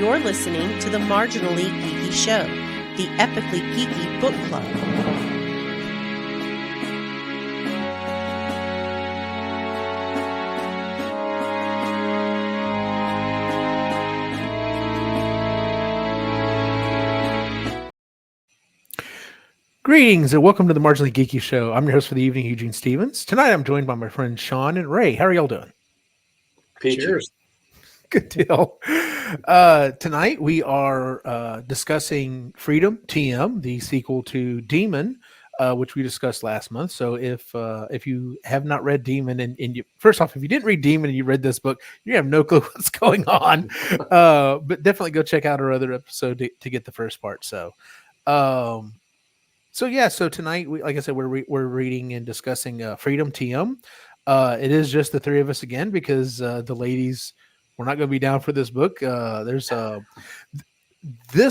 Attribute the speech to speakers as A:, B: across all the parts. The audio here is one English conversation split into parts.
A: You're listening to the Marginally Geeky Show, the epically geeky book club.
B: Greetings and welcome to the Marginally Geeky Show. I'm your host for the evening, Eugene Stevens. Tonight I'm joined by my friends Shaun and Ray. How are y'all doing?
C: Cheers.
B: Good deal. Tonight we are discussing Freedom, TM, the sequel to Daemon, which we discussed last month. So if you have not read Daemon, and you, first off, if you didn't read Daemon and you read this book, you have no clue what's going on. But definitely go check out our other episode to get the first part. So tonight, like I said, we're reading and discussing Freedom, TM. It is just the three of us again because the ladies were not going to be down for this book. This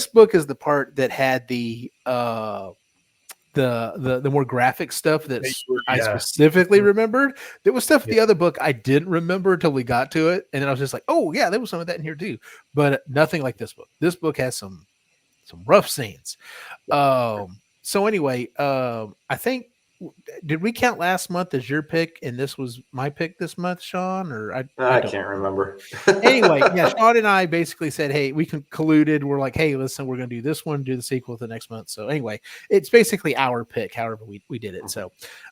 B: book is the part that had the more graphic stuff that I specifically remembered. There was stuff in the other book I didn't remember until we got to it, and then I was just like, oh yeah, there was some of that in here too, but nothing like this book. This book has some rough scenes. So anyway, I think, did we count last month as your pick and this was my pick this month, Shaun? Or I
C: can't remember.
B: Anyway, yeah, Shaun and I basically said, hey, we colluded. We're like, hey, listen, we're going to do this one, do the sequel the next month. So anyway, it's basically our pick, however we did it. So,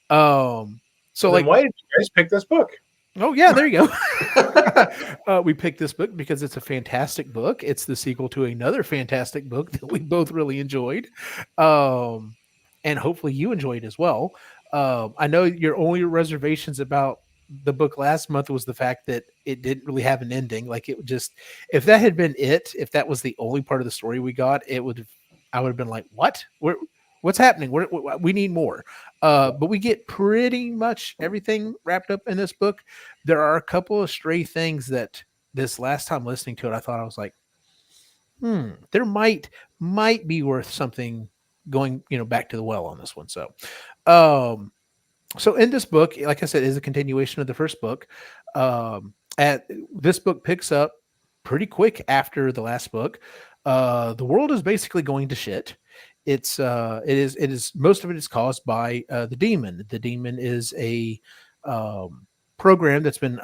D: like, why did you guys pick this book?
B: Oh yeah, there you go. We picked this book because it's a fantastic book. It's the sequel to another fantastic book that we both really enjoyed. And hopefully you enjoyed as well. I know your only reservations about the book last month was the fact that it didn't really have an ending. Like it just, if that had been it, if that was the only part of the story we got, I would have been like, what? What's happening? We need more. But we get pretty much everything wrapped up in this book. There are a couple of stray things that this last time listening to it, I thought I was like, there might be worth something going, back to the well on this one. So, so in this book, like I said, is a continuation of the first book. This book picks up pretty quick after the last book. The world is basically going to shit. It is most of it is caused by the Daemon. The Daemon is a program that's been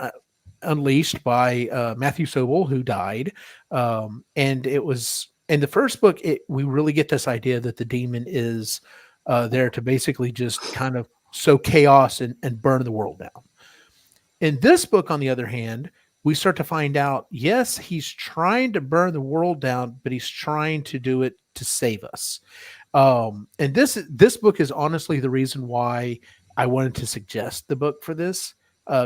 B: unleashed by Matthew Sobol, who died. And it was in the first book, we really get this idea that the Daemon is there to basically just kind of sow chaos and burn the world down. In this book, on the other hand, we start to find out, yes, he's trying to burn the world down, but he's trying to do it to save us. And this book is honestly the reason why I wanted to suggest the book for this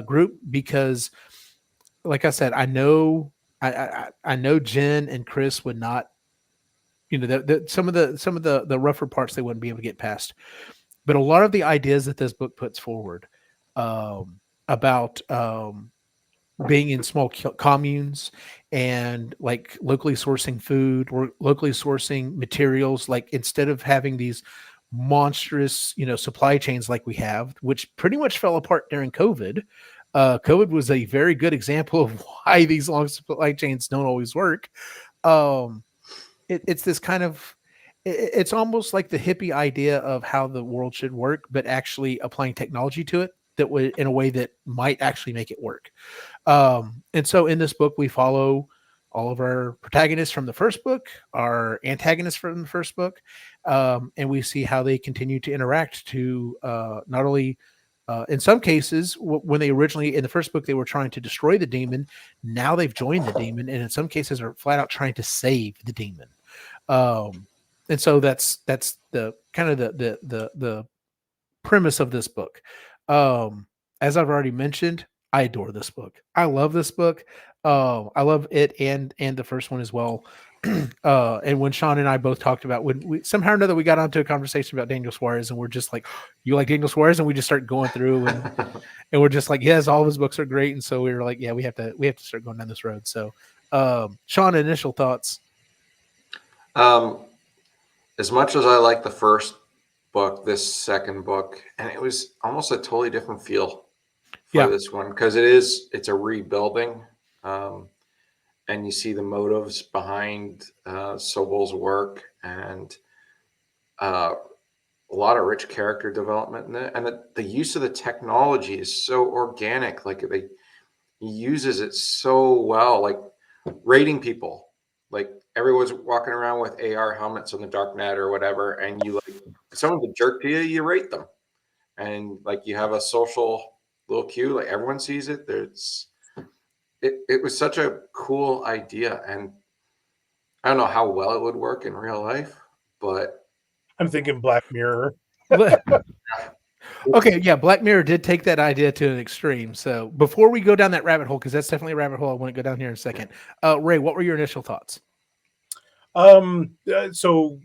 B: group, because like I said, I know Jen and Chris would not, some of the rougher parts they wouldn't be able to get past, but a lot of the ideas that this book puts forward about being in small communes and like locally sourcing food or locally sourcing materials, like instead of having these monstrous, supply chains like we have, which pretty much fell apart during COVID. COVID was a very good example of why these long supply chains don't always work. It's this kind of, it's almost like the hippie idea of how the world should work, but actually applying technology to it that would, in a way that might actually make it work. And so in this book, we follow all of our protagonists from the first book, our antagonists from the first book, and we see how they continue to interact to not only, in some cases, when they originally, in the first book, they were trying to destroy the Daemon. Now they've joined the Daemon, and in some cases are flat out trying to save the Daemon. And so that's the kind of the premise of this book. As I've already mentioned, I adore this book. I love this book. I love it and the first one as well. And when Shaun and I both talked about, when we somehow or another we got onto a conversation about Daniel Suarez, and we're just like, you like Daniel Suarez? And we just start going through and we're just like, yes, all of his books are great. And so we were like, yeah, we have to start going down this road. So Shaun, initial thoughts.
C: As much as I like the first book, this second book, and it was almost a totally different feel for this one, because it's a rebuilding. and you see the motives behind Sobol's work, and a lot of rich character development in it. And the use of the technology is so organic. Like he uses it so well, like rating people. Like everyone's walking around with AR helmets on the dark net or whatever, and you like if someone's a jerk to you, you rate them, and like you have a social little cue, like everyone sees it. It was such a cool idea, and I don't know how well it would work in real life, but
D: I'm thinking Black Mirror.
B: Okay, yeah, Black Mirror did take that idea to an extreme. So before we go down that rabbit hole, because that's definitely a rabbit hole I want to go down here in a second. Ray, what were your initial thoughts?
D: So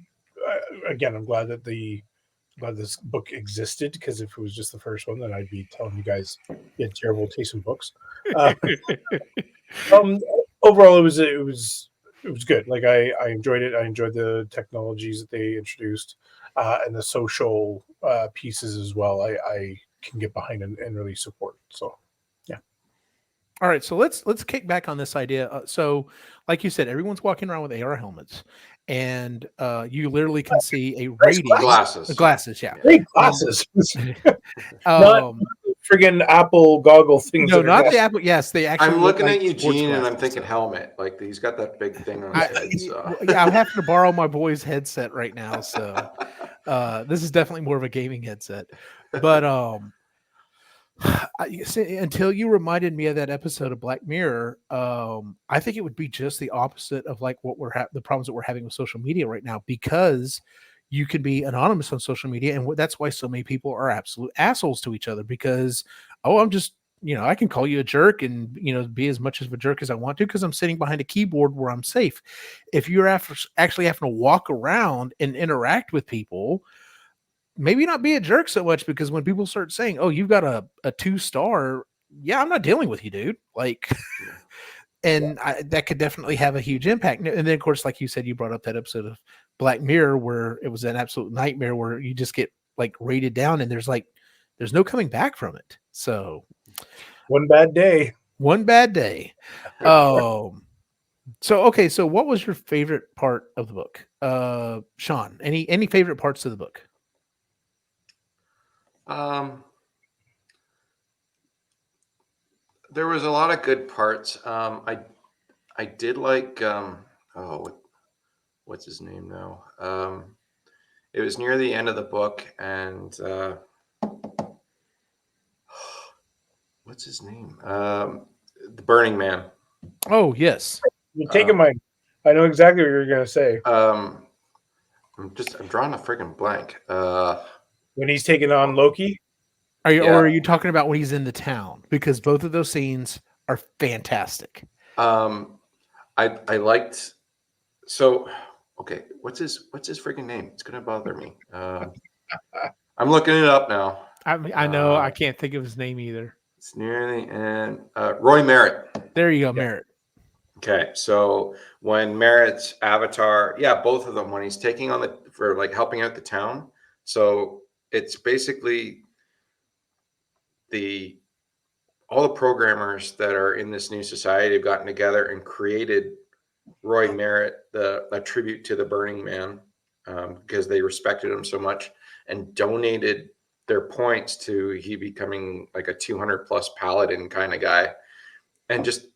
D: again, I'm glad that this book existed, because if it was just the first one, then I'd be telling you guys you had terrible taste in books. Overall, it was good. Like I enjoyed it. I enjoyed the technologies that they introduced, and the social pieces as well. I can get behind and really support. So, yeah.
B: All right, so let's kick back on this idea. So, like you said, everyone's walking around with AR helmets, and you literally can see a rating. Glasses, yeah.
D: Great glasses. Not friggin' Apple goggle things.
B: No, not the Apple. Yes, they actually.
C: I'm looking at Eugene and I'm thinking helmet. Like he's got that big thing on his head. So.
B: Yeah, I'm having to borrow my boy's headset right now, so this is definitely more of a gaming headset. But until you reminded me of that episode of Black Mirror, I think it would be just the opposite of like what the problems that we're having with social media right now, because you can be anonymous on social media, and that's why so many people are absolute assholes to each other, because I'm just, I can call you a jerk and be as much of a jerk as I want to because I'm sitting behind a keyboard where I'm safe. If you're actually having to walk around and interact with people, maybe not be a jerk so much, because when people start saying, "Oh, you've got a 2-star," yeah, I'm not dealing with you, dude. Like, and that could definitely have a huge impact. And then, of course, like you said, you brought up that episode of Black Mirror where it was an absolute nightmare, where you just get like rated down, and there's no coming back from it. So,
D: one bad day.
B: So okay, so what was your favorite part of the book, Shaun? Any favorite parts of the book?
C: There was a lot of good parts. I did like what's his name now? It was near the end of the book, and what's his name? The Burning Man.
B: Oh yes,
D: you're taking my. I know exactly what you're gonna say.
C: I'm drawing a friggin' blank.
D: When he's taking on Loki.
B: Or are you talking about when he's in the town? Because both of those scenes are fantastic.
C: I liked. So, okay, what's his friggin' name? It's gonna bother me. I'm looking it up now.
B: I know I can't think of his name either.
C: It's near the end. Roy Merritt.
B: There you go, Merritt.
C: Okay, so when Merritt's avatar, both of them, when he's taking on for like helping out the town, so it's basically all the programmers that are in this new society have gotten together and created Roy Merritt, a tribute to the Burning Man, because they respected him so much, and donated their points to he becoming like a 200 plus paladin kind of guy, and just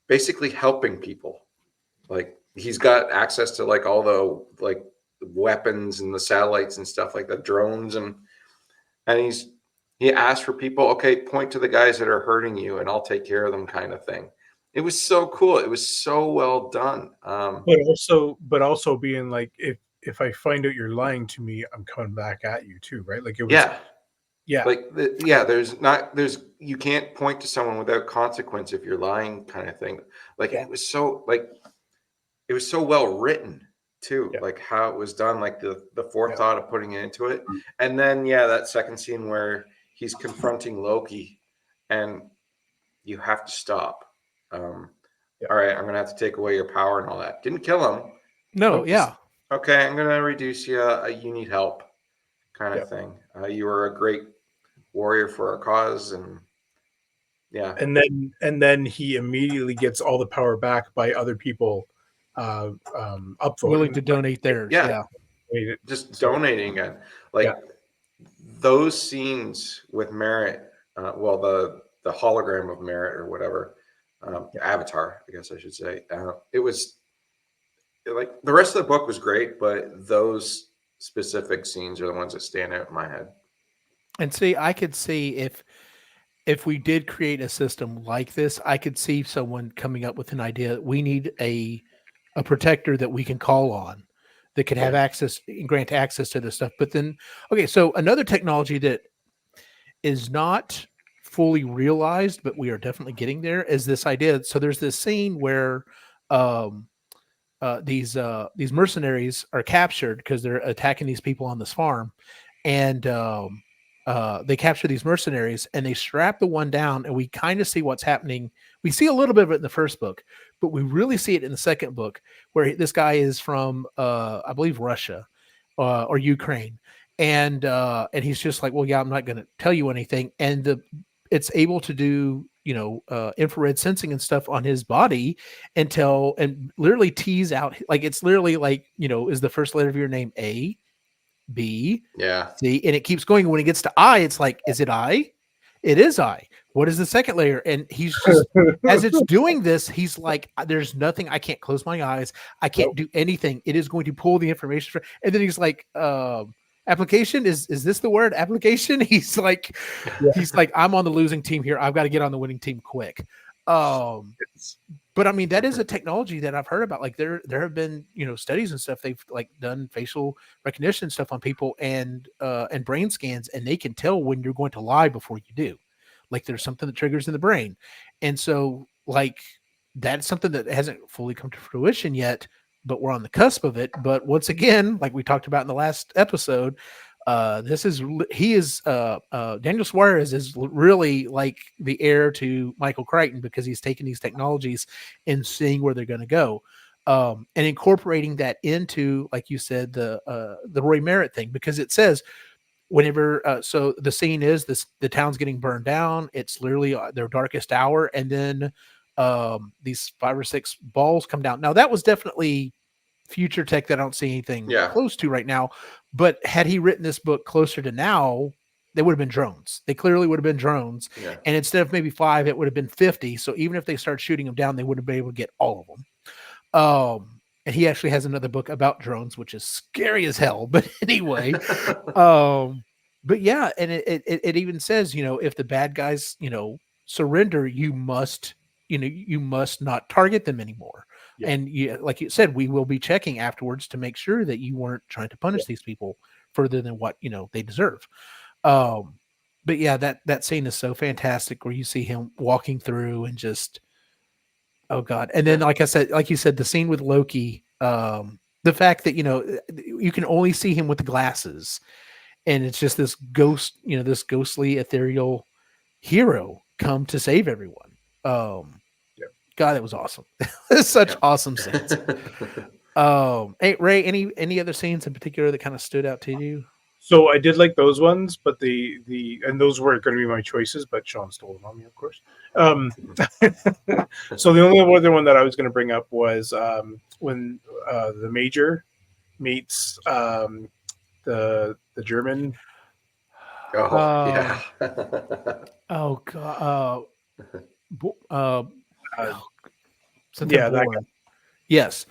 C: basically helping people. Like he's got access to like all the like weapons and the satellites and stuff, like the drones, and he asked for people, okay, point to the guys that are hurting you and I'll take care of them, kind of thing. It was so cool. It was so well done.
D: But also being like, if I find out you're lying to me, I'm coming back at you too, right? Like it was, yeah. Like
C: you can't point to someone without consequence if you're lying, kind of thing. Like it was so well written too, like how it was done, like the forethought of putting it into it. And then that second scene where he's confronting Loki and you have to stop. All right, I'm gonna have to take away your power and all that. Didn't kill him.
B: No,
C: Okay, I'm gonna reduce you. You need help, kind of thing. You were a great warrior for our cause, and Yeah.
D: and then he immediately gets all the power back by other people
B: Willing
D: upvoting.
B: to donate theirs.
C: Yeah.
B: Yeah.
C: Just donating it. Like those scenes with Merritt, well, the hologram of Merritt or whatever, avatar, I guess I should say. It was like the rest of the book was great, but those specific scenes are the ones that stand out in my head.
B: And see, I could see if we did create a system like this, I could see someone coming up with an idea. We need a protector that we can call on that could have access and grant access to this stuff. But then, okay, so another technology that is not fully realized, but we are definitely getting there, is this idea. So there's this scene where um, these mercenaries are captured because they're attacking these people on this farm, and they capture these mercenaries and they strap the one down, and we kind of see what's happening. We see a little bit of it in the first book, but we really see it in the second book, where this guy is from, I believe, Russia or Ukraine, and he's just like, well, yeah, I'm not going to tell you anything, and it's able to do infrared sensing and stuff on his body and literally tease out, like, it's literally like, is the first letter of your name A, B, C, and it keeps going. When it gets to I, it's like, is it I? It is I. What is the second layer? And he's just, as it's doing this, he's like, there's nothing. I can't close my eyes. I can't do anything. It is going to pull the information. And then he's like, application, is this the word application? He's like, I'm on the losing team here. I've got to get on the winning team quick. But I mean, that is a technology that I've heard about. Like there have been, studies and stuff. They've like done facial recognition stuff on people and brain scans, and they can tell when you're going to lie before you do. Like there's something that triggers in the brain. And so like that's something that hasn't fully come to fruition yet, but we're on the cusp of it. But once again, like we talked about in the last episode, Daniel Suarez is really like the heir to Michael Crichton, because he's taking these technologies and seeing where they're going to go, and incorporating that into, like you said, the Roy Merritt thing, because it says whenever, so the scene is the town's getting burned down. It's literally their darkest hour. And then these 5 or 6 balls come down. Now that was definitely future tech that I don't see anything close to right now. But had he written this book closer to now, they would have been drones. They clearly would have been drones. Yeah. And instead of maybe 5, it would have been 50. So even if they start shooting them down, they wouldn't be able to get all of them. And he actually has another book about drones, which is scary as hell. But anyway, but yeah, and it even says, if the bad guys, surrender, you must not target them anymore. Yeah. And like you said, we will be checking afterwards to make sure that you weren't trying to punish these people further than what they deserve. But yeah, that scene is so fantastic, where you see him walking through and just, oh God. And then, like you said, the scene with Loki, the fact that you can only see him with the glasses, and it's just this ghost, this ghostly ethereal hero come to save everyone. God, it was awesome. Such awesome scenes. Hey, Ray, any other scenes in particular that kind of stood out to you?
D: So I did like those ones, but and those were going to be my choices, but Shaun stole them on me, of course. So the only other one that I was going to bring up was when the Major meets the German.
C: Yeah.
B: Oh God. Yes.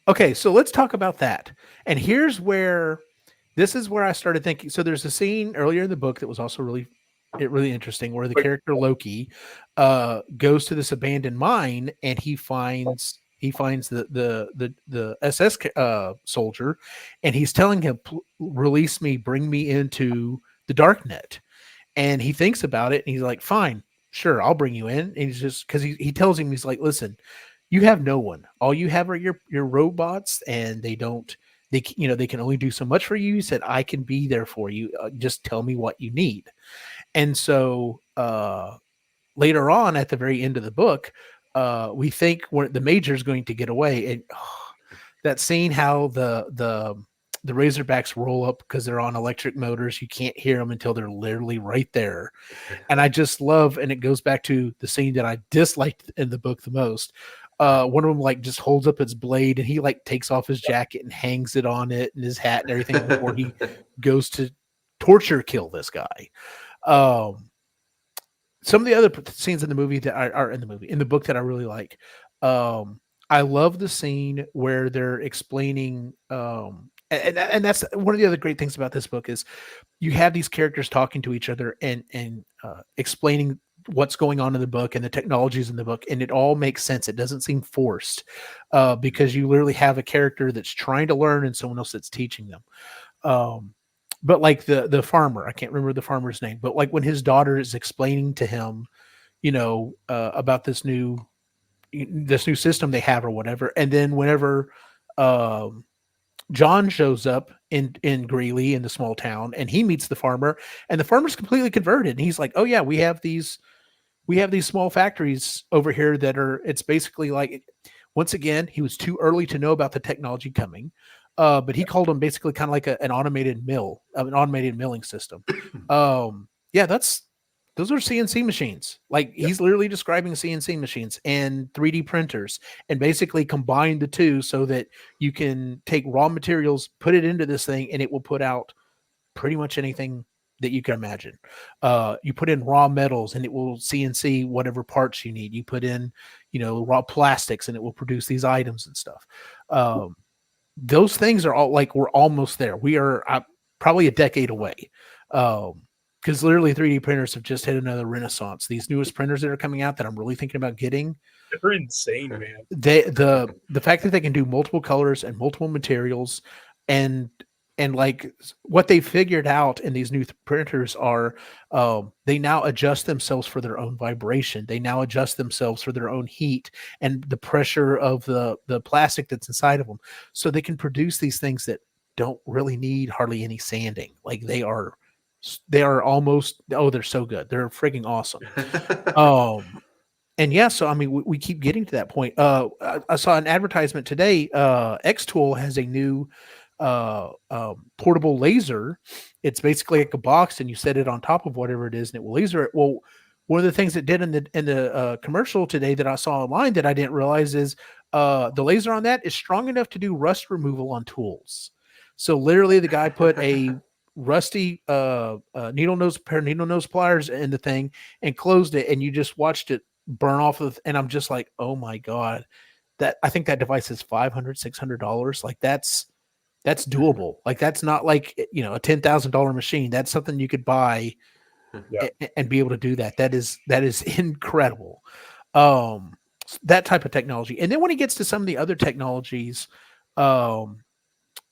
B: Okay, so let's talk about that. And this is where I started thinking. So there's a scene earlier in the book that was also really interesting, where the character Loki goes to this abandoned mine, and he finds the SS soldier, and he's telling him, release me, bring me into the darknet. And he thinks about it, and he's like, fine, sure, I'll bring you in. And he's just, because he tells him, he's like, listen, you have no one. All you have are your robots, and they can only do so much for you. He said, I can be there for you. Just tell me what you need. And so later on, at the very end of the book, we think the Major's going to get away. And that scene, how the the Razorbacks roll up because they're on electric motors. You can't hear them until they're literally right there. And I just love, and it goes back to the scene that I disliked in the book the most. One of them like just holds up its blade and he like takes off his jacket and hangs it on it and his hat and everything before he goes to torture kill this guy. Some of the other scenes in the movie that are in the book that I really like. I love the scene where they're explaining, and that's one of the other great things about this book is you have these characters talking to each other and explaining what's going on in the book and the technologies in the book, and it all makes sense. It doesn't seem forced because you literally have a character that's trying to learn and someone else that's teaching them. But like the farmer, I can't remember the farmer's name, but like when his daughter is explaining to him, about this new system they have or whatever, and then whenever John shows up in Greeley in the small town and he meets the farmer and the farmer's completely converted and he's like, oh yeah, we have these small factories over here that are, it's basically like, once again, he was too early to know about the technology coming. But he called them basically kind of like an automated mill, an automated milling system. Yeah, those are CNC machines. Like he's literally describing CNC machines and 3D printers and basically combine the two so that you can take raw materials, put it into this thing, and it will put out pretty much anything that you can imagine. You put in raw metals and it will CNC whatever parts you need. You put in, raw plastics and it will produce these items and stuff. Those things are all like, we're almost there. We are probably a decade away. Because literally 3D printers have just hit another renaissance. These newest printers that are coming out that I'm really thinking about getting,
D: they're insane, man.
B: The fact that they can do multiple colors and multiple materials and like what they figured out in these new printers are they now adjust themselves for their own vibration. They now adjust themselves for their own heat and the pressure of the plastic that's inside of them. So they can produce these things that don't really need hardly any sanding. Like they are almost, they're so good. They're freaking awesome. And yeah, so I mean, we keep getting to that point. I saw an advertisement today. X-Tool has a new portable laser. It's basically like a box and you set it on top of whatever it is and it will laser it. Well, one of the things it did in the commercial today that I saw online that I didn't realize is the laser on that is strong enough to do rust removal on tools. So literally the guy put a rusty needle nose pliers in the thing and closed it and you just watched it burn off and I'm just like, oh my God, I think that device is $500, $600. Like that's doable. Like that's not like, a $10,000 machine. That's something you could buy and be able to do that. That is incredible. That type of technology. And then when he gets to some of the other technologies,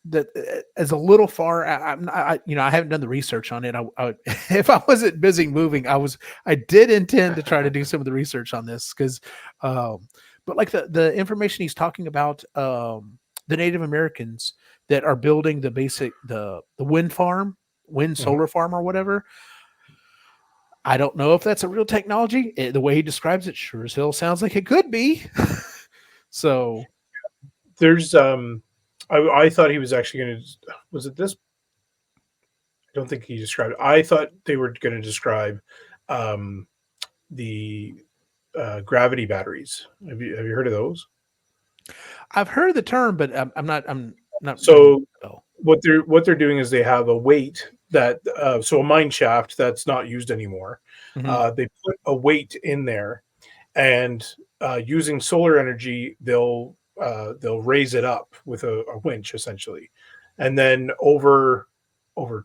B: that is a little far. I haven't done the research on it. I if I wasn't busy moving, I did intend to try to do some of the research on this because, but like the information he's talking about, the Native Americans that are building the wind solar farm or whatever. I don't know if that's a real technology. The way he describes it sure as hell sounds like it could be. So
D: there's I thought he was actually going to. Was it this? I don't think he described it. I thought they were going to describe the gravity batteries. Have you heard of those?
B: I've heard the term, but I'm not.
D: So what they're doing is they have a weight that so a mine shaft that's not used anymore.
B: Mm-hmm.
D: They put a weight in there, and using solar energy, they'll raise it up with a winch essentially, and then over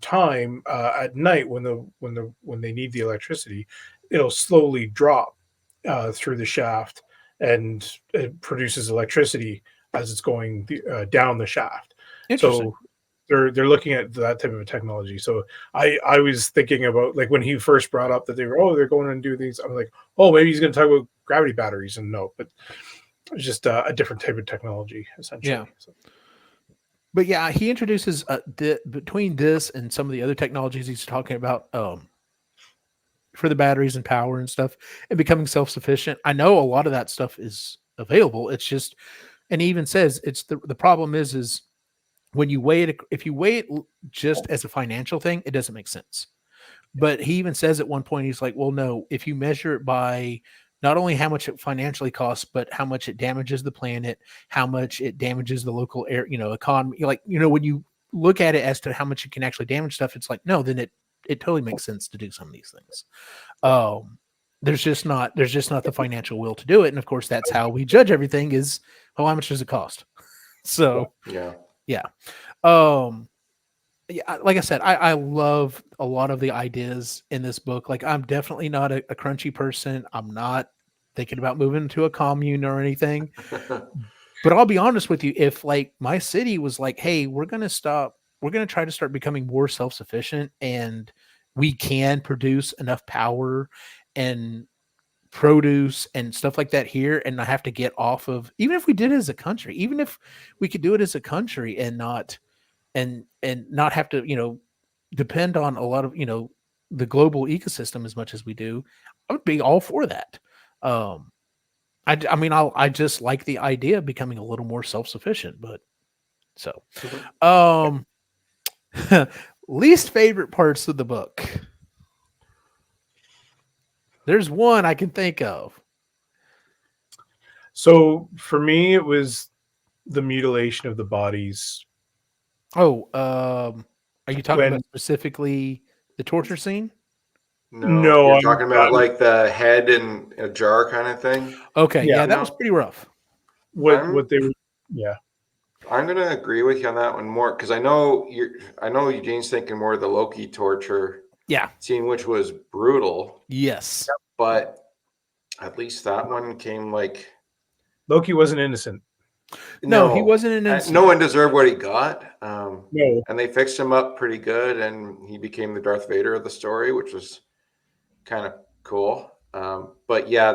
D: time at night when they need the electricity, it'll slowly drop through the shaft and it produces electricity as it's going down the shaft. So they're looking at that type of a technology. So I was thinking about like when he first brought up that they're going to do these. I'm like, oh, maybe he's going to talk about gravity batteries, and no, but it's just a different type of technology, essentially.
B: Yeah. So. But yeah, he introduces between this and some of the other technologies he's talking about for the batteries and power and stuff and becoming self-sufficient. I know a lot of that stuff is available. It's just, and he even says it's the problem is when you weigh it, if you weigh it just as a financial thing, it doesn't make sense. But he even says at one point, he's like, well, no, if you measure it by not only how much it financially costs, but how much it damages the planet, how much it damages the local air, economy. Like, when you look at it as to how much it can actually damage stuff, it's like, no, then it totally makes sense to do some of these things. There's just not the financial will to do it. And of course, that's how we judge everything is, oh, how much does it cost? So,
C: Yeah.
B: yeah. Yeah, like I said, I love a lot of the ideas in this book. Like, I'm definitely not a crunchy person. I'm not thinking about moving to a commune or anything. But I'll be honest with you, if like my city was like, hey, we're going to try to start becoming more self-sufficient, and we can produce enough power and produce and stuff like that here, and not have to get off of, even if we did it as a country, even if we could do it as a country and not have to, depend on a lot of, the global ecosystem as much as we do, I would be all for that. I mean, I just like the idea of becoming a little more self-sufficient, but so, least favorite parts of the book. There's one I can think of.
D: So for me, it was the mutilation of the bodies.
B: Oh, are you talking
D: When
B: about specifically the torture scene?
C: No, you're
D: I'm
C: talking about like the head in a jar kind of thing.
B: Okay,
D: Yeah.
B: yeah, that was pretty rough.
D: what they were, yeah.
C: I'm gonna agree with you on that one more because I know Eugene's thinking more of the Loki torture
B: Yeah.
C: scene, which was brutal,
B: Yes.
C: but at least that one came like
D: Loki wasn't innocent.
B: No, he wasn't an innocent.
C: No one deserved what he got.
D: No.
C: And they fixed him up pretty good, and he became the Darth Vader of the story, which was kind of cool. But yeah,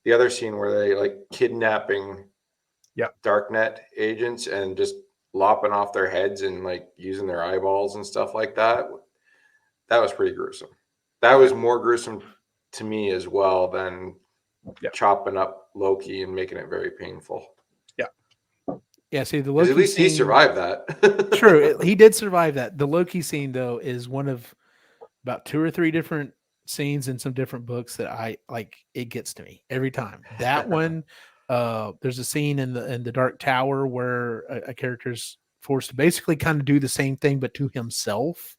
C: the other scene where they like kidnapping Darknet agents and just lopping off their heads and like using their eyeballs and stuff like that. That was pretty gruesome. That was more gruesome to me as well than chopping up Loki and making it very painful.
B: Yeah, see, the Loki
C: at least
B: scene,
C: he survived that.
B: True, he did survive that. The Loki scene, though, is one of about 2 or 3 different scenes in some different books that I like. It gets to me every time. That one, there's a scene in the Dark Tower where a character's forced to basically kind of do the same thing, but to himself.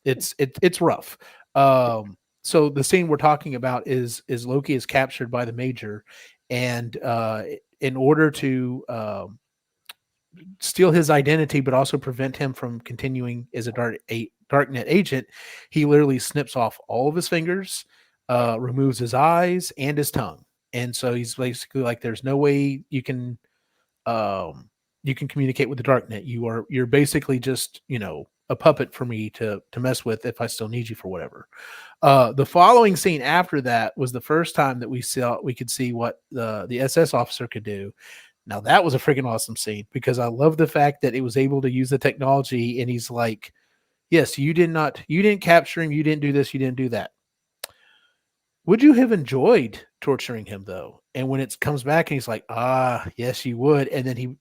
B: It's rough. So the scene we're talking about is Loki is captured by the Major, and in order to steal his identity, but also prevent him from continuing as a Darknet agent, he literally snips off all of his fingers, removes his eyes and his tongue, and so he's basically like, "There's no way you can communicate with the Darknet. You're basically just a puppet for me to mess with if I still need you for whatever." The following scene after that was the first time that we could see what the SS officer could do. Now that was a freaking awesome scene because I love the fact that it was able to use the technology, and he's like, "Yes, you didn't capture him, you didn't do this, you didn't do that. Would you have enjoyed torturing him though?" And when it comes back and he's like, yes, you would. And then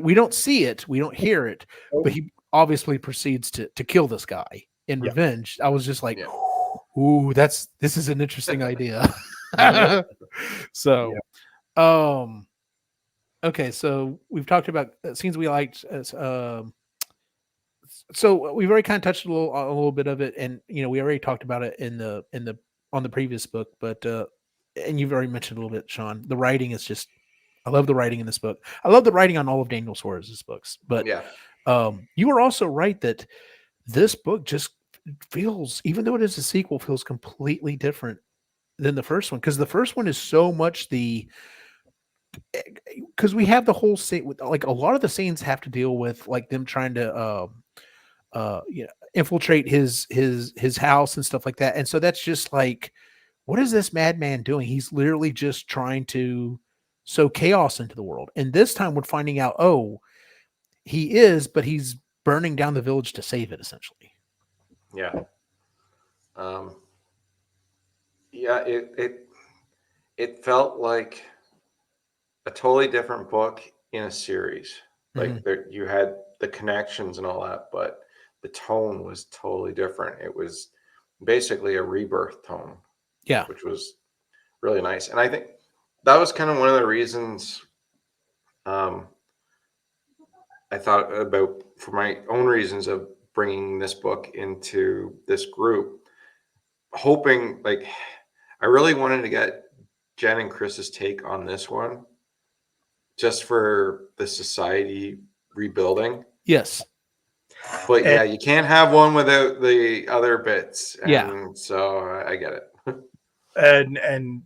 B: we don't see it, we don't hear it, but he obviously proceeds to kill this guy in revenge. I was just like, ooh, this is an interesting idea. So, okay, so we've talked about scenes we liked. So we've already kind of touched a little bit of it, and we already talked about it on the previous book, but and you've already mentioned a little bit, Shaun. The writing is just, I love the writing in this book. I love the writing on all of Daniel Suarez's books, but you were also right that this book just feels, even though it is a sequel, feels completely different than the first one, because the first one is so much because we have the whole scene with, like, a lot of the scenes have to deal with like them trying to infiltrate his house and stuff like that, and so that's just like, what is this madman doing? He's literally just trying to sow chaos into the world. And this time we're finding out, he is, but he's burning down the village to save it, essentially.
C: Yeah. It felt like a totally different book in a series. Like there, you had the connections and all that, but the tone was totally different. It was basically a rebirth tone,
B: Yeah.
C: which was really nice. And I think that was kind of one of the reasons I thought about, for my own reasons, of bringing this book into this group, hoping, like, I really wanted to get Jen and Chris's take on this one, just for the society rebuilding.
B: Yes.
C: But yeah, you can't have one without the other bits. And
B: Yeah.
C: so I get it.
D: And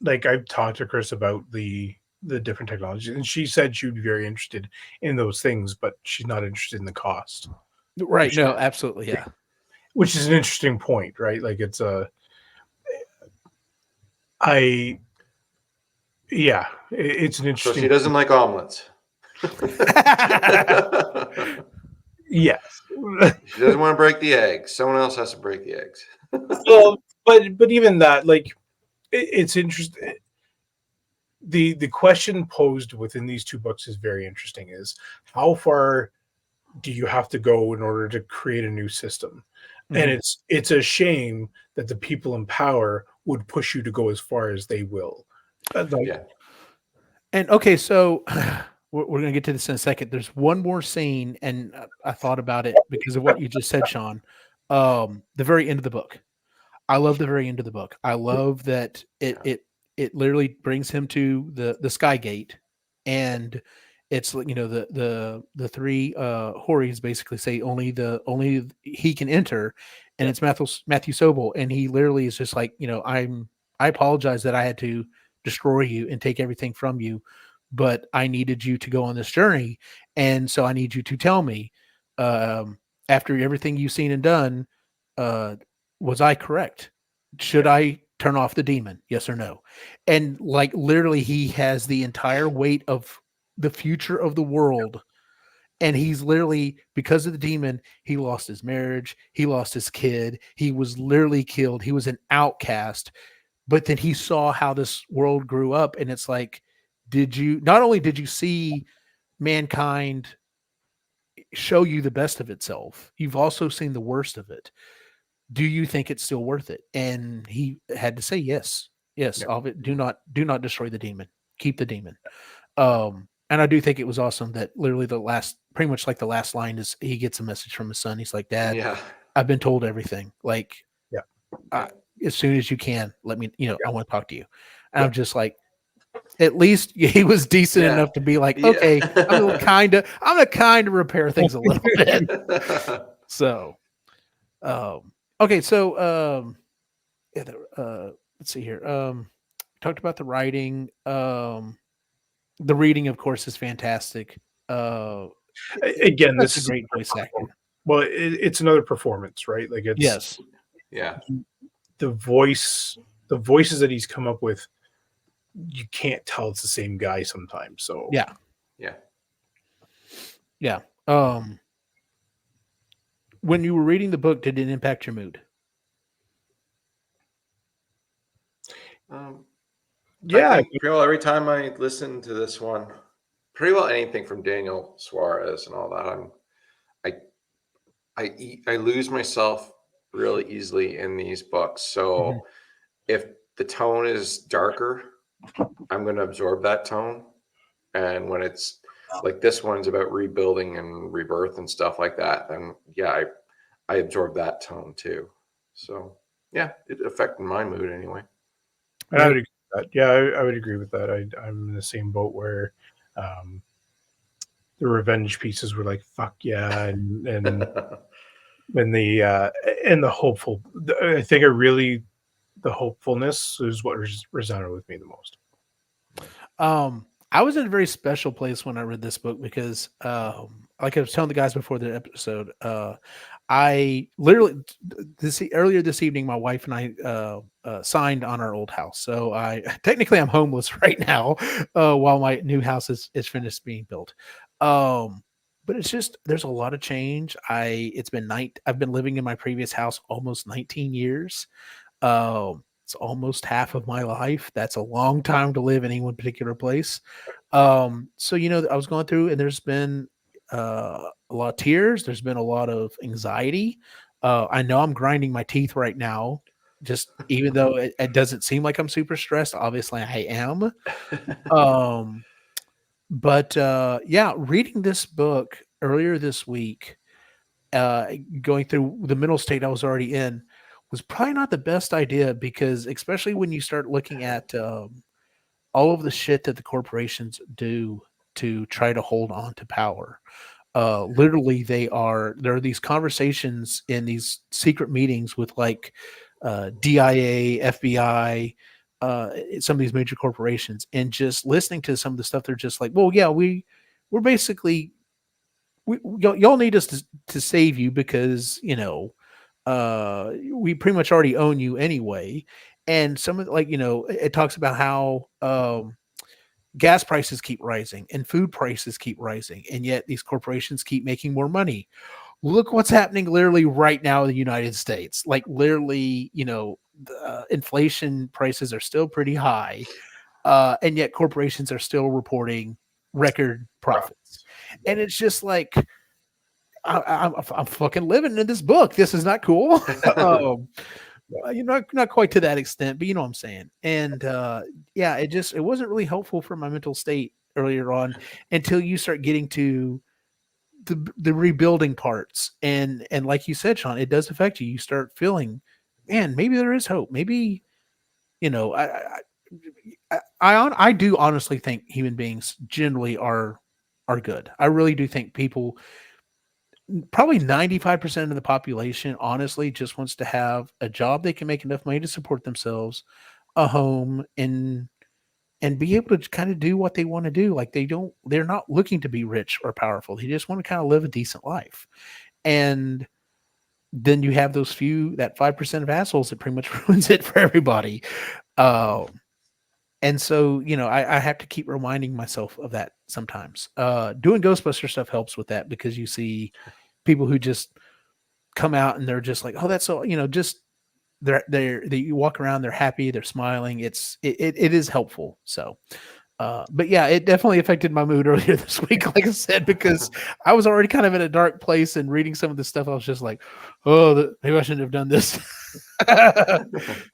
D: like, I've talked to Chris about the different technologies, and she said she would be very interested in those things, but she's not interested in the cost.
B: Right. No, absolutely. Yeah.
D: Which is an interesting point, right? Like, it's it's an
C: So
D: interesting.
C: she doesn't like omelets.
D: Yes.
C: She doesn't want to break the eggs. Someone else has to break the eggs.
D: Well, but even that, like, it's interesting. The question posed within these two books is very interesting. Is how far do you have to go in order to create a new system? And it's a shame that the people in power would push you to go as far as they will.
C: Yeah.
B: And okay, so we're going to get to this in a second. There's one more scene, and I thought about it because of what you just said, Shaun. The very end of the book. I love the very end of the book. I love that it literally brings him to the Sky Gate, and it's, you know, the three Hories basically say only he can enter, and it's Matthew Sobol, and he literally is just like, you know, I apologize that I had to destroy you and take everything from you, but I needed you to go on this journey, and so I need you to tell me, after everything you've seen and done, was I correct? Should I turn off the demon? Yes or no? And like literally, he has the entire weight of the future of the world. And he's literally, because of the demon, he lost his marriage. He lost his kid. He was literally killed. He was an outcast. But then he saw how this world grew up. And it's like, not only did you see mankind show you the best of itself, you've also seen the worst of it. Do you think it's still worth it? And he had to say yes. Yes,
C: Yeah.
B: do not destroy the demon. Keep the demon. And I do think it was awesome that literally pretty much like the last line is, he gets a message from his son. He's like, Dad,
C: Yeah.
B: I've been told everything. Like,
D: Yeah.
B: As soon as you can, let me, I want to talk to you. And I'm just like, at least he was decent enough to be like, okay, I'm gonna kind of repair things a little bit. So, okay, so let's see here. Talked about the writing. The reading, of course, is fantastic.
D: Again, this is
B: a great voice acting.
D: Well, it's another performance, right? Like, it's
B: Yes.
C: Yeah.
D: the voices that he's come up with, you can't tell it's the same guy sometimes. So
B: Yeah. When you were reading the book, did it impact your mood?
C: I think pretty well every time I listen to this one, pretty well anything from Daniel Suarez and all that, I lose myself really easily in these books. So if the tone is darker, I'm going to absorb that tone. And when it's like this one's about rebuilding and rebirth and stuff like that, then yeah, I absorb that tone too. So yeah, it affected my mood anyway.
D: And I would agree with that. Yeah, I would agree with that. I'm in the same boat where the revenge pieces were like, fuck yeah, and and the hopeful. I think the hopefulness is what resonated with me the most.
B: I was in a very special place when I read this book because, like I was telling the guys before the episode, I literally earlier this evening, my wife and I signed on our old house. So technically I'm homeless right now while my new house is finished being built. But it's just, there's a lot of change. I've been living in my previous house almost 19 years. It's almost half of my life. That's a long time to live in any one particular place. So, I was going through, and there's been a lot of tears. There's been a lot of anxiety. I know I'm grinding my teeth right now, just even though it doesn't seem like I'm super stressed. Obviously, I am. But yeah, reading this book earlier this week, going through the mental state I was already in, was probably not the best idea because, especially when you start looking at all of the shit that the corporations do to try to hold on to power. Literally, there are these conversations in these secret meetings with like DIA, FBI, some of these major corporations, and just listening to some of the stuff, they're just like, well, yeah, we're basically y'all need us to save you because we pretty much already own you anyway. And some of it talks about how gas prices keep rising and food prices keep rising, and yet these corporations keep making more money. Look what's happening literally right now in the United States. Like literally, the inflation prices are still pretty high, and yet corporations are still reporting record profits. And it's just like, I'm fucking living in this book. This is not cool. Not quite to that extent, but you know what I'm saying. And yeah, it wasn't really helpful for my mental state earlier on until you start getting to the rebuilding parts. And like you said, Shaun, it does affect you. You start feeling, man, maybe there is hope. Maybe, I do honestly think human beings generally are good. I really do think people, probably 95% of the population, honestly, just wants to have a job they can make enough money to support themselves, a home, and be able to kind of do what they want to do. Like they're not looking to be rich or powerful. They just want to kind of live a decent life. And then you have those that 5% of assholes that pretty much ruins it for everybody. And so, I have to keep reminding myself of that sometimes. Doing Ghostbuster stuff helps with that because you see people who just come out and they're just like, oh, that's so, just they walk around, they're happy, they're smiling. It is helpful. So, but yeah, it definitely affected my mood earlier this week, like I said, because I was already kind of in a dark place, and reading some of this stuff, I was just like, oh, maybe I shouldn't have done this.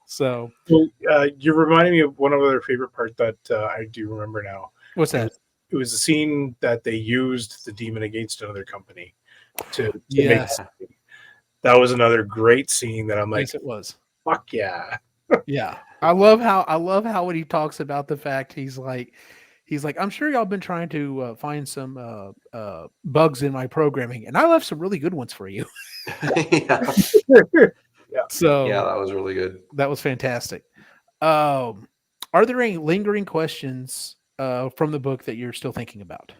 B: So,
D: you're reminding me of one other favorite part that I do remember now.
B: What's that?
D: It was a scene that they used the demon against another company to
B: yes.
D: make. That was another great scene that I'm like,
B: yes, it was.
D: Fuck yeah.
B: Yeah. I love how when he talks about the fact he's like, I'm sure y'all been trying to find some bugs in my programming, and I left some really good ones for you.
C: Yeah.
B: So
C: yeah, that was really good.
B: That was fantastic. Are there any lingering questions from the book that you're still thinking about?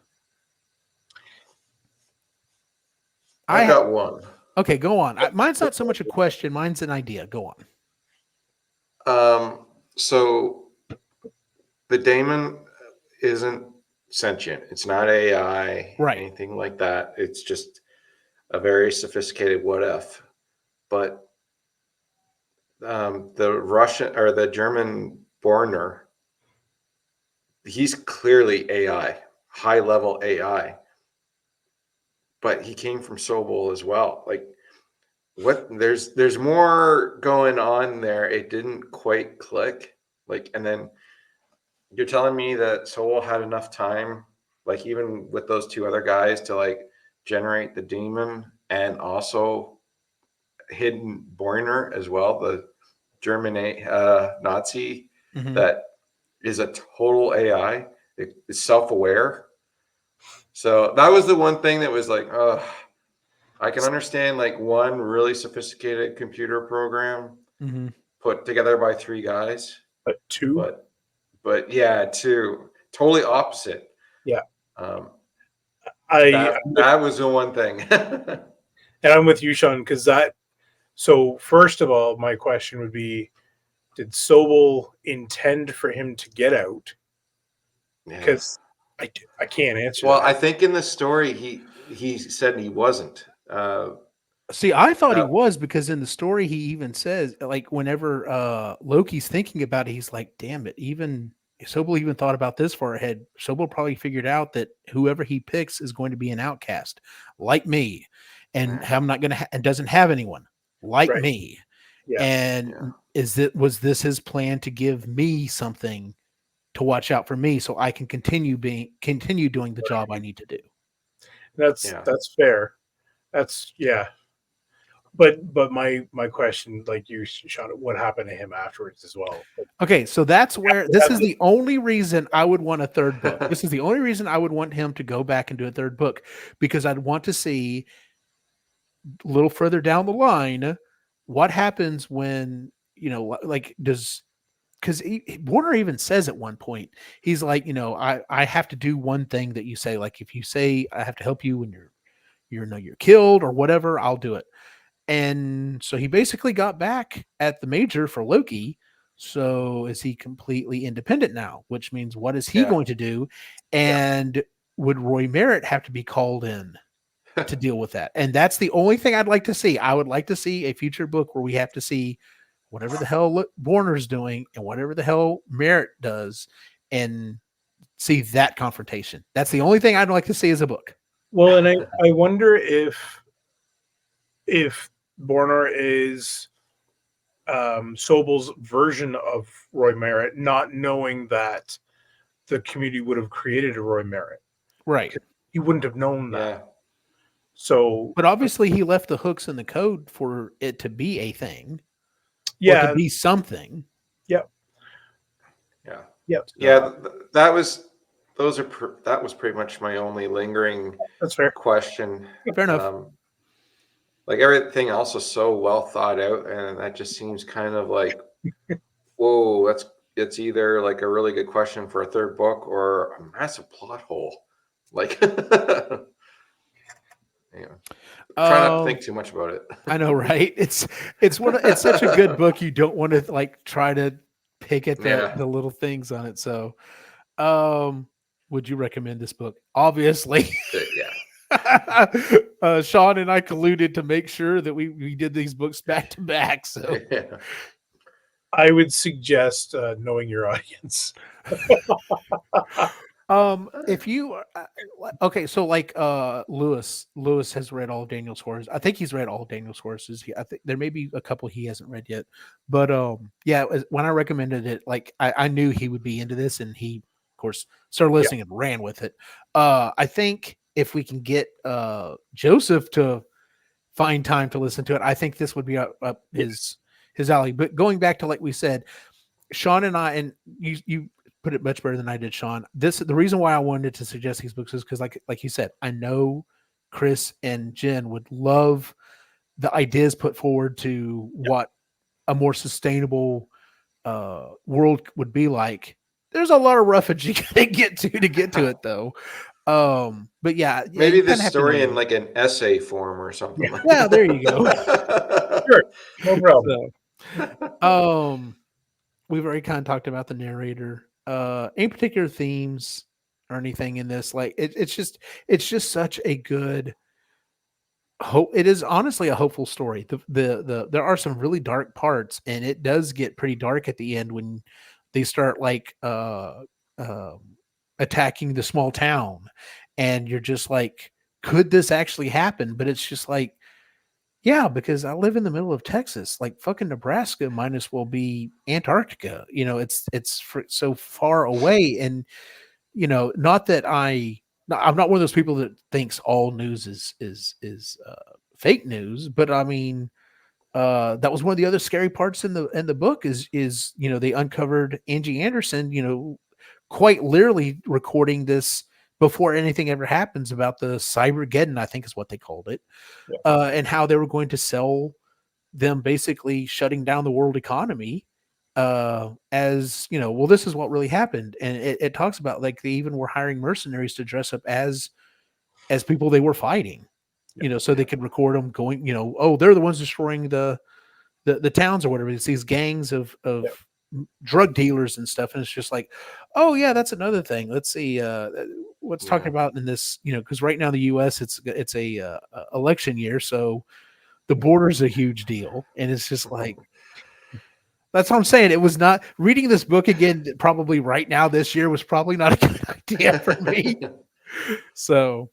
C: I got one.
B: Okay, go on. Mine's not so much a question. Mine's an idea. Go on.
C: So the Daemon isn't sentient. It's not AI,
B: right?
C: Anything like that. It's just a very sophisticated what if. But the Russian or the German Borner, he's clearly AI, high level AI. But he came from Sobol as well. Like, what? There's more going on there. It didn't quite click. Like, and then you're telling me that Sobol had enough time, like even with those two other guys, to like generate the demon and also hidden Borner as well, the German Nazi that is a total AI. It is self-aware. So that was the one thing that was like, I can understand like one really sophisticated computer program put together by three guys,
D: but two,
C: but yeah, two totally opposite.
D: Yeah,
C: that was the one thing.
D: And I'm with you, Shaun, because that. So first of all, my question would be, did Sobol intend for him to get out? Because I can't answer.
C: Well,
D: that.
C: I think in the story he said he wasn't.
B: See, I thought he was, because in the story he even says, like, whenever Loki's thinking about it, he's like, damn it, even Sobol even thought about this far ahead. Sobol probably figured out that whoever he picks is going to be an outcast, like me, and I'm not going to and doesn't have anyone like
D: Right.
B: me.
D: Yeah.
B: And was this his plan to give me something to watch out for me, so I can continue doing the job I need to do?
D: That's fair. That's But my question, like you, Shaun, what happened to him afterwards as well?
B: Okay, so that's where this is the only reason I would want a third book. This is the only reason I would want him to go back and do a third book, because I'd want to see a little further down the line what happens when, like, because Warner even says at one point, he's like, I have to do one thing that you say. Like, if you say I have to help you when you're killed or whatever, I'll do it. And so he basically got back at the major for Loki. So is he completely independent now? Which means, what is he going to do? And would Roy Merritt have to be called in to deal with that? And that's the only thing I'd like to see. I would like to see a future book where we have to see whatever the hell Warner's doing and whatever the hell Merritt does, and see that confrontation. That's the only thing I'd like to see as a book.
D: Well, and I wonder if Warner is Sobol's version of Roy Merritt, not knowing that the community would have created a Roy Merritt.
B: Right.
D: He wouldn't have known that. So,
B: but obviously he left the hooks in the code for it to be a thing.
D: Yeah.
B: Or to be something.
D: Yep.
C: That was pretty much my only lingering question.
B: Fair enough.
C: Like, everything else is so well thought out, and that just seems kind of like, whoa, it's either like a really good question for a third book or a massive plot hole. Like, try not to think too much about it.
B: I know, right? It's such a good book. You don't want to like try to pick at the little things on it. So, would you recommend this book? Obviously.
C: Yeah.
B: Shaun and I colluded to make sure that we did these books back to back. So
D: I would suggest knowing your audience.
B: If you so like Lewis has read all of Daniel Suarez. I think he's read all of Daniel Suarez's. I think there may be a couple he hasn't read yet, but when I recommended it, like I knew he would be into this, and he of course started listening and ran with it. I think if we can get Joseph to find time to listen to it, I think this would be up his alley. But going back to, like we said, Shaun and I, and you put it much better than I did, Shaun. The reason why I wanted to suggest these books is because, like you said, I know Chris and Jen would love the ideas put forward to what a more sustainable world would be like. There's a lot of roughage you gotta get to it, though. But
C: maybe this story in like an essay form or something.
B: Yeah, there you go.
D: Sure, no problem.
B: So, we've already kind of talked about the narrator. Any particular themes or anything in this? Like it's just such a good hope. It is honestly a hopeful story. There are some really dark parts, and it does get pretty dark at the end when they start like attacking the small town, and you're just like, could this actually happen? But it's just like, yeah, because I live in the middle of Texas. Like, fucking Nebraska might as well be Antarctica. It's so far away. And, not that I'm not one of those people that thinks all news is fake news, but I mean, that was one of the other scary parts in the book is they uncovered Angie Anderson, quite literally recording this before anything ever happens about the Cybergeddon, I think is what they called it, and how they were going to sell them basically shutting down the world economy as, well, this is what really happened. And it talks about, like, they even were hiring mercenaries to dress up as people they were fighting, so they could record them going, oh, they're the ones destroying the towns or whatever. It's these gangs of drug dealers and stuff. And it's just like, oh yeah, that's another thing. Let's see what's talking about in this, because right now the US it's a election year, so the border's a huge deal. And it's just like, That's what I'm saying. It was not reading this book again. Probably right now this year was probably not a good idea for me. So,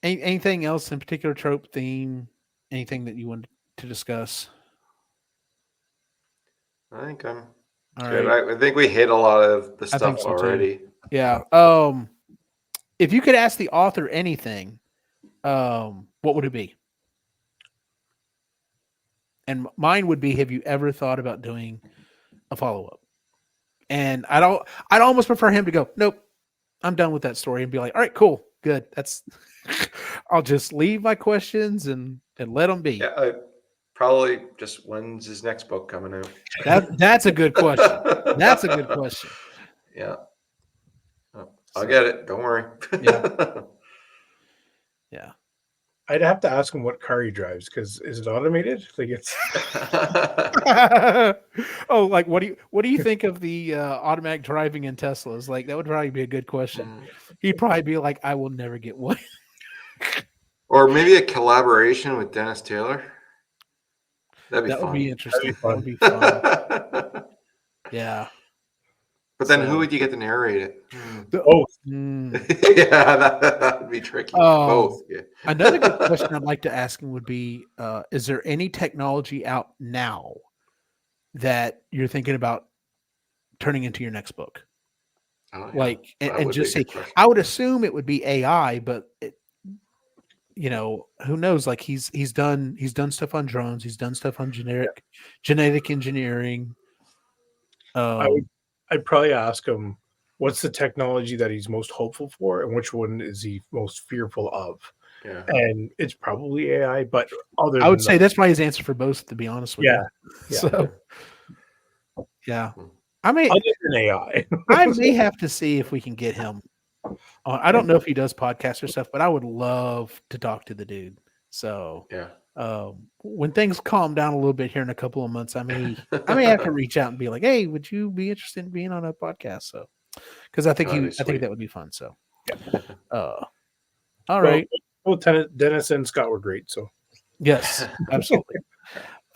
B: anything else in particular, trope, theme, anything that you wanted to discuss?
C: I think I'm
B: All
C: good.
B: right.
C: I think we hit a lot of the
B: I think
C: stuff
B: so, too.
C: already.
B: Yeah. If you could ask the author anything, what would it be? And mine would be, have you ever thought about doing a follow-up? And I'd almost prefer him to go, nope, I'm done with that story, and be like, all right, cool, good. That's I'll just leave my questions and let them be.
C: Yeah, probably just when's his next book coming out?
B: That's a good question. That's a good question.
C: Yeah. I'll get it. Don't worry.
B: Yeah. Yeah.
D: I'd have to ask him what car he drives, because is it automated? Like it's
B: Oh, like what do you think of the automatic driving in Teslas? Like that would probably be a good question. He'd probably be like, I will never get one.
C: Or maybe a collaboration with Dennis Taylor. That'd be
B: That
C: fun.
B: would be interesting. That would be fun. Yeah.
C: But then who would you get to narrate it?
D: both.
C: Yeah, that would be tricky. Both. Yeah.
B: Another good question I'd like to ask him would be, is there any technology out now that you're thinking about turning into your next book?
C: Oh, yeah.
B: Like,
C: That
B: and
C: would
B: just
C: be a
B: say,
C: good question.
B: I would assume it would be AI, but who knows? Like he's done stuff on drones. He's done stuff on genetic engineering.
D: I'd probably ask him what's the technology that he's most hopeful for, and which one is he most fearful of.
C: Yeah.
D: And it's probably AI, but
B: I would say that's probably his answer for both, to be honest with you.
D: Yeah.
B: So, yeah. I mean,
D: other than AI.
B: I may have to see if we can get him on. I don't know if he does podcasts or stuff, but I would love to talk to the dude. So,
C: Yeah.
B: when things calm down a little bit here in a couple of months, I may have to reach out and be like, "Hey, would you be interested in being on a podcast?" So, because I think that would be fun. So, all right.
D: Well, Dennis and Scott were great. So,
B: yes, absolutely.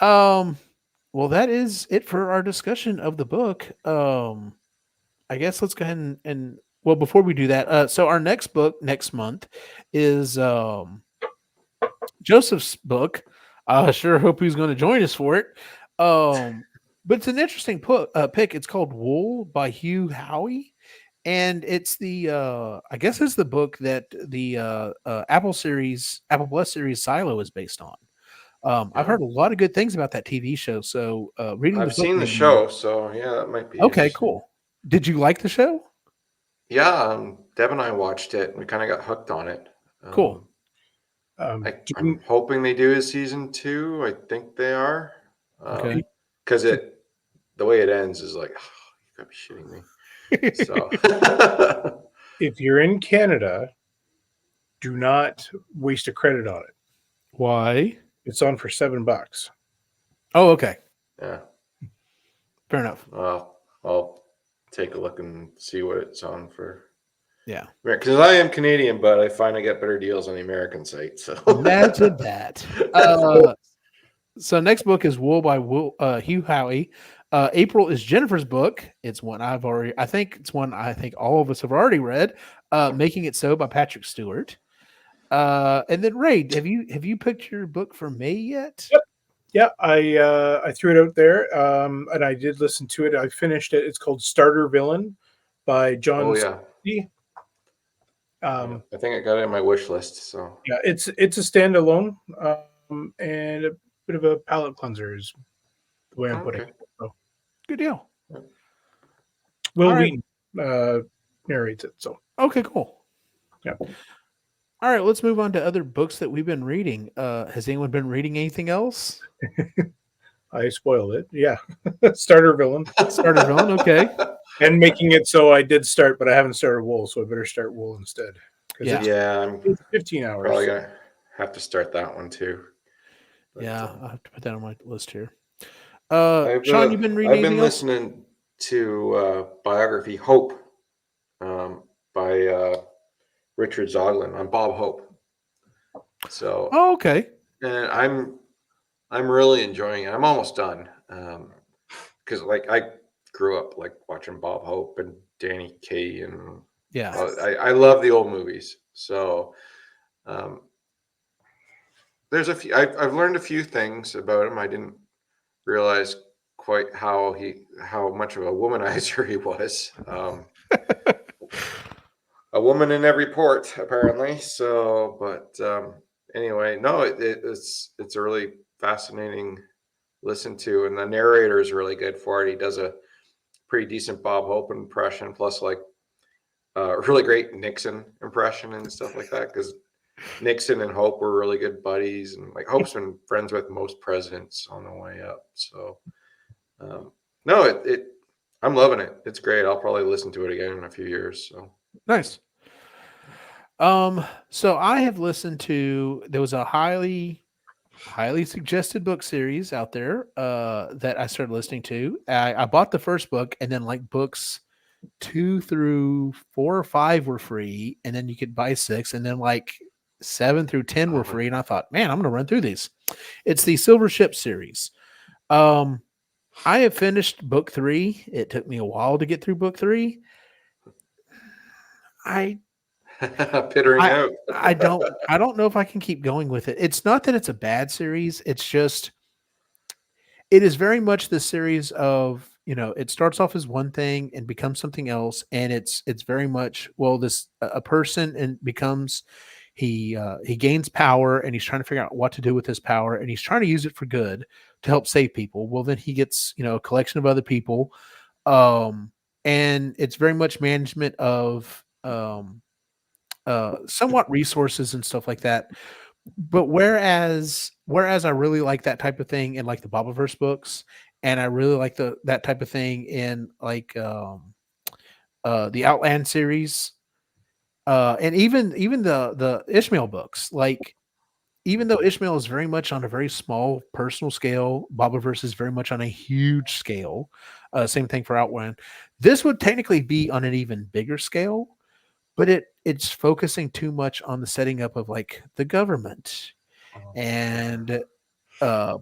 B: Well, that is it for our discussion of the book. I guess let's go ahead and well, before we do that, so our next book next month is Joseph's book. I sure hope he's going to join us for it. But it's an interesting pick. It's called Wool by Hugh Howey. And it's I guess it's the book that the Apple Plus series Silo is based on. I've heard a lot of good things about that TV show. So reading
C: I've seen the show, so yeah, that might be
B: okay. Cool. Did you like the show?
C: Yeah, Deb and I watched it. We kind of got hooked on it.
B: Cool.
C: I'm hoping they do a season 2. I think they are.
B: Okay.
C: Because the way it ends is like, oh, you gotta be shitting me. So,
D: if you're in Canada, do not waste a credit on it.
B: Why?
D: It's on for $7.
B: Oh, okay.
C: Yeah.
B: Fair enough.
C: Well, I'll take a look and see what it's on for.
B: Yeah.
C: Because I am Canadian, but I find I get better deals on the American site. So
B: imagine that. So next book is Wool by Hugh Howey. April is Jennifer's book. It's one I think all of us have already read. Making It So by Patrick Stewart. And then Ray, have you picked your book for May yet?
D: Yep. Yeah, I threw it out there, and I did listen to it. I finished it. It's called Starter Villain by John.
C: Oh yeah.
D: I
C: think I got it in my wish list. So
D: yeah, it's a standalone, and a bit of a palate cleanser is the way I'm putting it. So,
B: good deal.
D: Will Wheaton narrates it. So
B: okay, cool.
D: Yeah.
B: All right, let's move on to other books that we've been reading. Has anyone been reading anything else?
D: I spoiled it. Yeah. Starter Villain.
B: Okay.
D: And Making It So I did start, but I haven't started Wool, so I better start Wool instead.
C: Yeah.
D: It's 15 hours.
C: Probably going to have to start that one too.
B: But, I'll have to put that on my list here. Shaun, you've been reading anything else?
C: I've been listening to biography Hope by Richard Zoglin on Bob Hope. So
B: okay.
C: And I'm really enjoying it. I'm almost done. Because like I grew up like watching Bob Hope and Danny Kaye, and
B: Yeah.
C: I love the old movies. So um, there's a few. I've learned a few things about him. I didn't realize quite how much of a womanizer he was. A woman in every port, apparently. So, but anyway, no, it's a really fascinating listen to, and the narrator is really good for it. He does a pretty decent Bob Hope impression, plus like a really great Nixon impression and stuff like that. Because Nixon and Hope were really good buddies, and like Hope's been friends with most presidents on the way up. So, no, I'm loving it. It's great. I'll probably listen to it again in a few years. So
B: Nice. So I have listened to, there was a highly suggested book series out there that I started listening to. I bought the first book, and then like books 2 through 4 or 5 were free, and then you could buy 6, and then like 7 through 10 were free. And I thought, man, I'm gonna run through these. It's the Silver Ship series. I have finished book 3. It took me a while to get through book 3.
C: pittering out.
B: I don't know if I can keep going with it. It's not that it's a bad series. It's just, it is very much the series of, it starts off as one thing and becomes something else. And it's very much, well, this, a person and becomes, he gains power, and he's trying to figure out what to do with his power, and he's trying to use it for good to help save people. Well, then he gets, a collection of other people. And it's very much management of, somewhat resources and stuff like that. But whereas I really like that type of thing in like the Bobaverse books, and I really like that type of thing in like the Outland series, and even the Ishmael books. Like, even though Ishmael is very much on a very small personal scale, Bobaverse is very much on a huge scale. Same thing for Outland. This would technically be on an even bigger scale, but it's focusing too much on the setting up of like the government and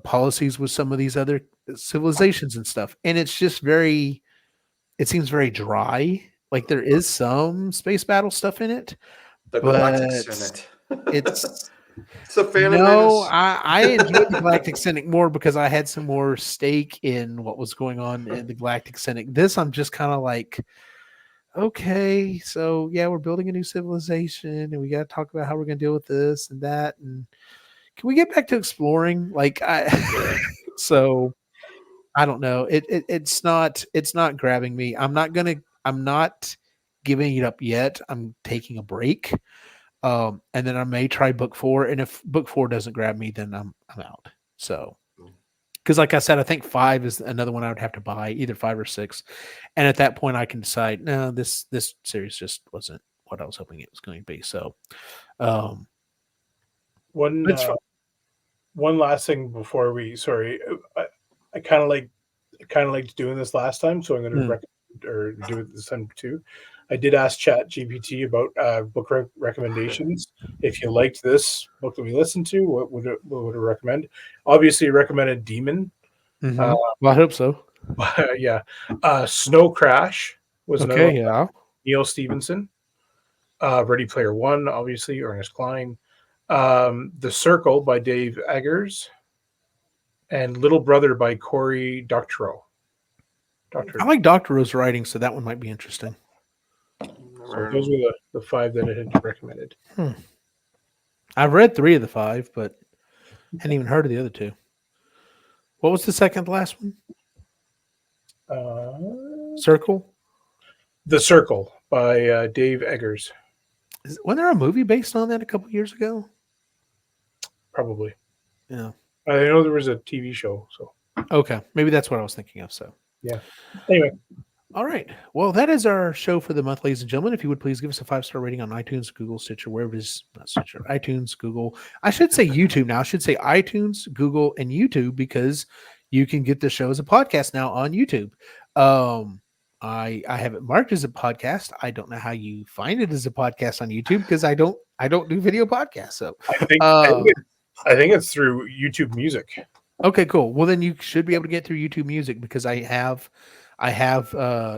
B: policies with some of these other civilizations and stuff. And it's just it seems very dry. Like, there is some space battle stuff in it,
C: The
B: but
C: Galactic Senate.
B: it's
C: It's a Phantom
B: no,
C: Menace.
B: I enjoyed the Galactic Senate more because I had some more stake in what was going on in the Galactic Senate. This, I'm just kind of like, okay, so yeah, we're building a new civilization, and we got to talk about how we're going to deal with this and that, and can we get back to exploring? Like, so I don't know. It's not grabbing me. I'm not giving it up yet. I'm taking a break, and then I may try book 4, and if book 4 doesn't grab me, then I'm out. So. Because like I said, I think 5 is another one I would have to buy, either 5 or 6. And at that point I can decide, no, this series just wasn't what I was hoping it was going to be. So
D: One last thing before we, sorry, I kind of liked doing this last time, so I'm going to recommend or do it this time too. I did ask Chat GPT about book recommendations. If you liked this book that we listened to, what would it recommend? Obviously, it recommended Daemon.
B: well, I hope so.
D: Yeah. Snow Crash was another one.
B: Yeah.
D: Neil Stevenson. Ready Player One, obviously, Ernest Cline. The Circle by Dave Eggers. And Little Brother by Cory Doctorow.
B: I like Doctorow's writing, so that one might be interesting.
D: So those were the 5 that I had recommended.
B: I've read 3 of the 5, but hadn't even heard of the other 2. What was the second to last one? Circle?
D: The Circle by Dave Eggers.
B: Wasn't there a movie based on that a couple years ago?
D: Probably.
B: Yeah.
D: I know there was a TV show. So
B: okay, maybe that's what I was thinking of. So
D: yeah. Anyway.
B: All right. Well, that is our show for the month, ladies and gentlemen. If you would please give us a 5-star rating on iTunes, Google, Stitcher, wherever it is. Not Stitcher, iTunes, Google. I should say YouTube now. I should say iTunes, Google, and YouTube, because you can get the show as a podcast now on YouTube. I have it marked as a podcast. I don't know how you find it as a podcast on YouTube, because I don't do video podcasts. So
D: I think it's through YouTube Music.
B: Okay, cool. Well, then you should be able to get through YouTube Music because I have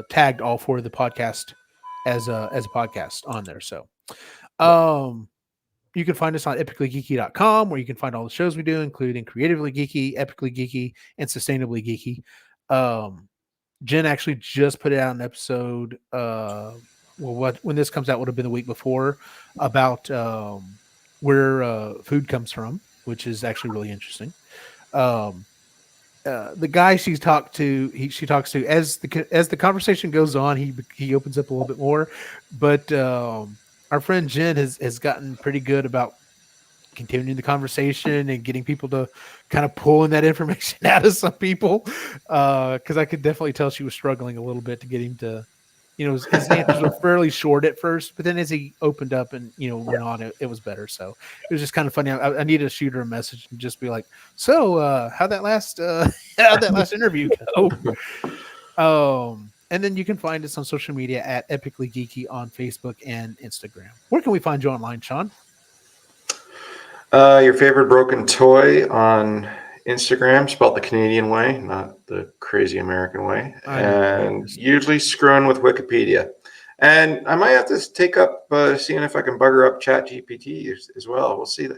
B: tagged all 4 of the podcast as a podcast on there. So, you can find us on epicallygeeky.com, where you can find all the shows we do, including Creatively Geeky, Epically Geeky, and Sustainably Geeky. Jen actually just put out an episode. When this comes out would have been the week before, about where food comes from, which is actually really interesting. The guy she talks to as the conversation goes on, he opens up a little bit more, but our friend Jen has gotten pretty good about continuing the conversation and getting people to kind of pulling that information out of some people. Cause I could definitely tell she was struggling a little bit to get him to, his answers were fairly short at first, but then as he opened up and, went on, it was better. So it was just kind of funny. I need to shoot her a message and just be like, so, how'd that last interview go? And then you can find us on social media at Epically Geeky on Facebook and Instagram. Where can we find you online, Shaun?
C: Your favorite broken toy on Instagram, spelled the Canadian way, not the crazy American way, and usually screwing with Wikipedia. And I might have to take up seeing if I can bugger up ChatGPT as well. We'll see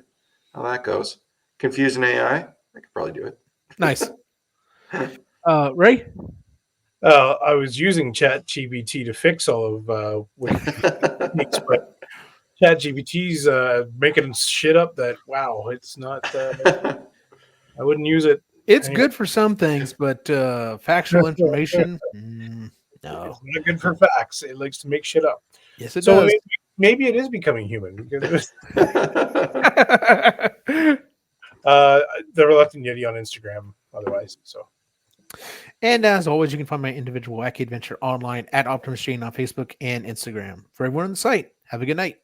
C: how that goes. Confusing AI, I could probably do it.
B: Nice. Ray?
D: I was using ChatGPT to fix all of Wikipedia, but ChatGPT's making shit up that, wow, it's not, I wouldn't use it.
B: It's good for some things, but factual information, no.
D: It's not good for facts. It likes to make shit up.
B: Yes, it does.
D: Maybe it is becoming human. Because the Reluctant Yeti on Instagram, otherwise. So.
B: And as always, you can find my individual wacky adventure online at Optimus Jane on Facebook and Instagram. For everyone on the site, have a good night.